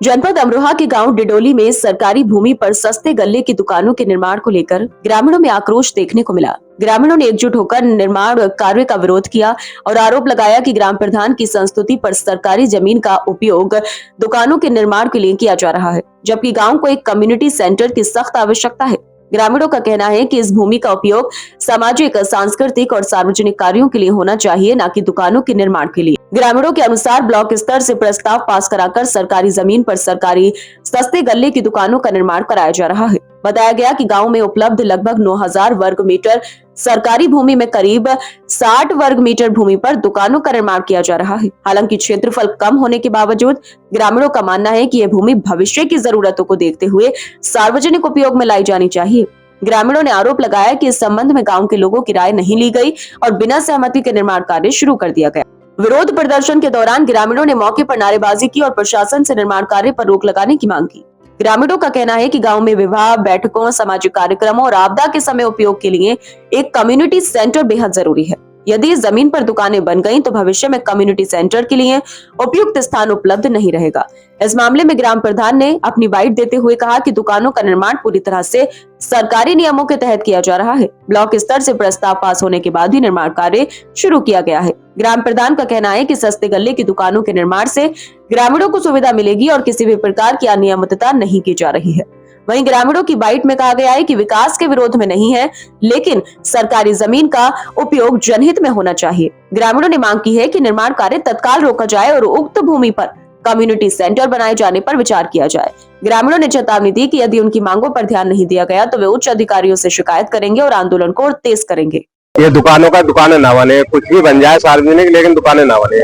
जनपद अमरोहा के गांव डिडोली में सरकारी भूमि पर सस्ते गल्ले की दुकानों के निर्माण को लेकर ग्रामीणों में आक्रोश देखने को मिला। ग्रामीणों ने एकजुट होकर निर्माण कार्य का विरोध किया और आरोप लगाया कि ग्राम प्रधान की संस्तुति पर सरकारी जमीन का उपयोग दुकानों के निर्माण के लिए किया जा रहा है, जबकि गांव को एक कम्युनिटी सेंटर की सख्त आवश्यकता है। ग्रामीणों का कहना है कि इस भूमि का उपयोग सामाजिक, सांस्कृतिक और सार्वजनिक कार्यों के लिए होना चाहिए, न कि दुकानों के निर्माण के लिए। ग्रामीणों के अनुसार ब्लॉक स्तर से प्रस्ताव पास कराकर सरकारी जमीन पर सरकारी सस्ते गल्ले की दुकानों का निर्माण कराया जा रहा है। बताया गया कि गांव में उपलब्ध लगभग 9000 वर्ग मीटर सरकारी भूमि में करीब 60 वर्ग मीटर भूमि पर दुकानों का निर्माण किया जा रहा है। हालांकि क्षेत्रफल कम होने के बावजूद ग्रामीणों का मानना है कि यह भूमि भविष्य की जरूरतों को देखते हुए सार्वजनिक उपयोग में लाई जानी चाहिए। ग्रामीणों ने आरोप लगाया कि इस संबंध में गांव के लोगों की राय नहीं ली गई और बिना सहमति के निर्माण कार्य शुरू कर दिया गया। विरोध प्रदर्शन के दौरान ग्रामीणों ने मौके पर नारेबाजी की और प्रशासन से निर्माण कार्य पर रोक लगाने की मांग की। ग्रामीणों का कहना है कि गांव में विवाह, बैठकों, सामाजिक कार्यक्रमों और आपदा के समय उपयोग के लिए एक कम्युनिटी सेंटर बेहद जरूरी है। यदि इस जमीन पर दुकानें बन गईं तो भविष्य में कम्युनिटी सेंटर के लिए उपयुक्त स्थान उपलब्ध नहीं रहेगा। इस मामले में ग्राम प्रधान ने अपनी बाइट देते हुए कहा कि दुकानों का निर्माण पूरी तरह से सरकारी नियमों के तहत किया जा रहा है। ब्लॉक स्तर से प्रस्ताव पास होने के बाद ही निर्माण कार्य शुरू किया गया है। ग्राम प्रधान का कहना है कि सस्ते गल्ले की दुकानों के निर्माण से ग्रामीणों को सुविधा मिलेगी और किसी भी प्रकार की अनियमितता नहीं की जा रही है। वहीं ग्रामीणों की बाइट में कहा गया है कि विकास के विरोध में नहीं है, लेकिन सरकारी जमीन का उपयोग जनहित में होना चाहिए। ग्रामीणों ने मांग की है कि निर्माण कार्य तत्काल रोका जाए और उक्त भूमि पर कम्युनिटी सेंटर बनाए जाने पर विचार किया जाए। ग्रामीणों ने चेतावनी दी कि यदि उनकी मांगों पर ध्यान नहीं दिया गया तो वे उच्च अधिकारियों से शिकायत करेंगे और आंदोलन को और तेज करेंगे। ये दुकानों का दुकानें ना बने, कुछ भी बन जाए सार्वजनिक, लेकिन दुकानें ना बने।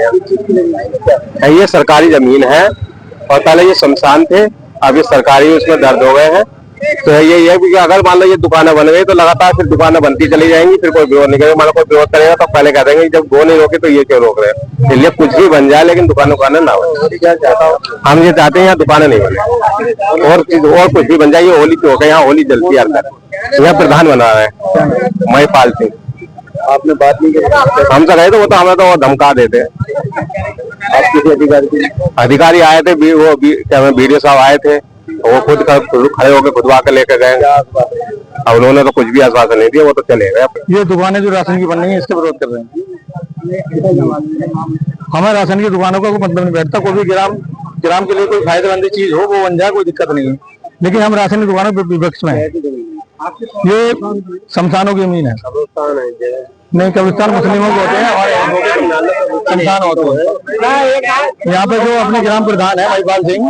ये सरकारी जमीन है और पहले ये शमशान थे, अब ये सरकारी उसमें दर्ज हो गए हैं। तो ये है कि अगर मान लो ये दुकानें बन गई तो लगातार फिर दुकानें बनती चली जाएंगी, फिर कोई विरोध नहीं करेगा। मान लो कोई विरोध करेगा तो पहले कह देंगे जब वो नहीं रोके तो ये क्यों रोक रहे हैं। इसलिए कुछ भी बन जाए लेकिन दुकानें ना बने। हम ये चाहते हैं यहाँ दुकानें नहीं बने और कुछ भी बन जाए। ये होली चौक है, यहाँ होली जलती है, यहाँ प्रधान बना रहे हैं महिपाल सिंह। आपने बात नहीं की? हम तो गए तो वो तो हमें तो धमका देते। आप किसी अधिकारी आए थे, वो वीडियो साहब आए थे, वो खुद खड़े होकर खुदवा कर लेकर गए। अब उन्होंने तो कुछ भी आश्वासन नहीं दिया, वो तो चले गए। ये दुकानें जो राशन की बन रही है इसके विरोध कर रहे हैं। हमें राशन की दुकानों का कोई मतलब नहीं बैठता। कोई भी ग्राम के लिए कोई फायदेमंद चीज हो वो बन जाए, कोई दिक्कत नहीं है, लेकिन हम राशन की दुकानों पर विपक्ष में है। ये शमशानों की जमीन है। नहीं, कब्रिस्तान मुस्लिमों के होते हैं, हमारे शमशान होते हैं। यहाँ पे जो अपने ग्राम प्रधान है महिपाल सिंह,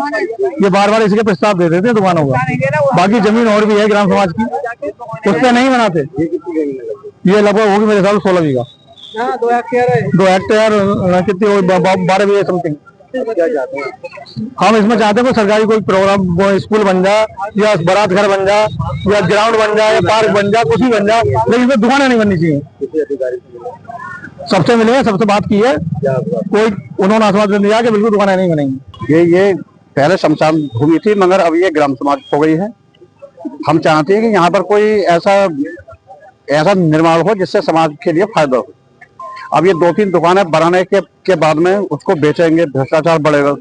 ये बार बार इसके प्रस्ताव दे देते हैं दुकानों का। बाकी जमीन और भी है ग्राम समाज की, उस पर नहीं बनाते। ये लगभग होगी मेरे हिसाब से 16 बीघा, 2 हेक्टेयर कितनी 12 बीघा समथिंग। हम इसमें चाहते हैं सरकारी कोई प्रोग्राम, स्कूल बन जाए या बारात घर बन जाए या ग्राउंड बन जाए या पार्क बन जाए, कुछ भी बन जाए, लेकिन इसमें दुकानें नहीं बननी चाहिए। सबसे मिले, सबसे बात की है, कोई उन्होंने आश्वासन दिया कि बिल्कुल दुकानें नहीं बनेंगी। ये पहले शमशान भूमि थी, मगर अब ये ग्राम समाज हो गई है। हम चाहते हैं कि यहाँ पर कोई ऐसा निर्माण हो जिससे समाज के लिए फायदा हो। अब ये 2-3 दुकानें बनाने के बाद में उसको बेचेंगे, भ्रष्टाचार बढ़ेगा।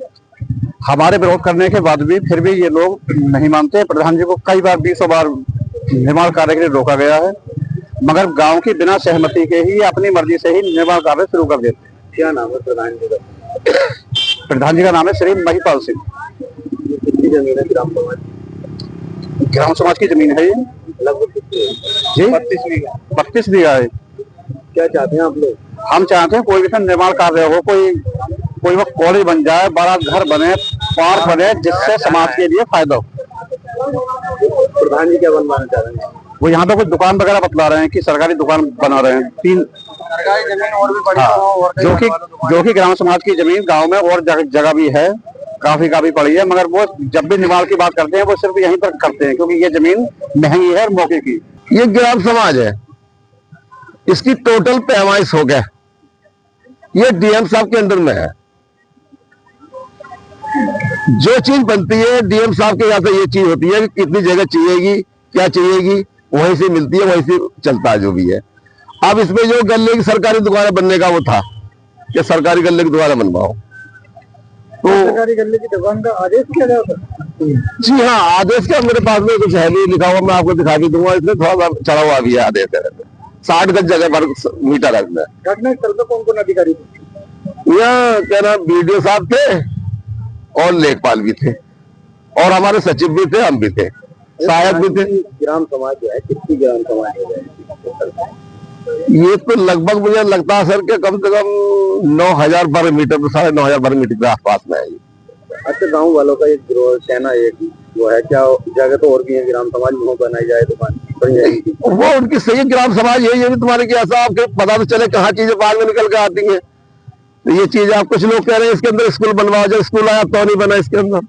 हमारे विरोध करने के बाद भी फिर भी ये लोग नहीं मानते। प्रधान जी को कई बार 20 बार निर्माण कार्य के लिए रोका गया है, मगर गांव की बिना सहमति के ही अपनी मर्जी से ही निर्माण कार्य शुरू कर देते हैं। क्या नाम है प्रधान जी का? प्रधान जी का नाम है श्री महिपाल सिंह। कितनी जमीन है ग्राम समाज की जमीन है ये? लगभग कितनी जी 32 बीघा है। क्या चाहते हैं आप लोग? हम चाहते हैं कोई भी निर्माण कार्य हो, कोई वो कॉलेज बन जाए, बड़ा घर बने, पार्क बने, जिससे समाज के लिए फायदा हो। प्रधान जी क्या बनवाना चाह रहे हैं? वो यहाँ पे कुछ दुकान वगैरह बतला रहे हैं कि सरकारी दुकान बना रहे हैं। 3 सरकारी जमीन और भी पड़ी हो, जो कि ग्राम समाज की जमीन गांव में और जगह भी है, काफी पड़ी है, मगर वो जब भी निर्माण की बात करते हैं वो सिर्फ यहीं पर करते हैं क्योंकि ये जमीन महंगी है और मौके की। ये ग्राम समाज है, इसकी टोटल पैमाइश हो गया, ये डीएम साहब के अंदर में है। जो चीज बनती है डीएम साहब के यहाँ से ये चीज होती है कि कितनी जगह चाहिएगी, क्या चाहिएगी, वहीं से मिलती है, वहीं से चलता है जो भी है। अब इसमें जो गल्ले की सरकारी दुकान बनने का वो था कि सरकारी गल्ले की दुकान बनवाओ, तो सरकारी गले की दुकान का आदेश किया जाता है। जी हाँ, आदेश का मेरे पास में कुछ है नहीं लिखा हुआ, मैं आपको दिखा भी दूंगा, इसमें थोड़ा सा चढ़ा हुआ भी है आदेश का। 60 गज जगह पर मीटर है इसमें। घटनास्थल पर कौन कौन अधिकारी थे? यहाँ क्या नाम बीडीओ साहब थे और लेखपाल भी थे और हमारे सचिव भी थे, हम भी थे, सहायक भी थे। ग्राम समाज जो है, कितनी ग्राम समाज है? ये तो लगभग मुझे लगता है सर कि कम से कम 9,000 वर्ग मीटर, 9,500 वर्ग मीटर के आसपास में है। अच्छा, गांव वालों का एक कहना एक वो है, क्या जगह तो और भी है ग्राम समाज में बनाई जाए दुकान बन जाएगी? वो उनकी सही ग्राम समाज है, ये भी तुम्हारे की ऐसा आपके पता तो चले कहाँ चीजें बाद में निकल के आती है। तो ये चीज आप कुछ लोग कह रहे हैं इसके अंदर स्कूल बनवाओ, जब स्कूल आया तो नहीं बना इसके अंदर।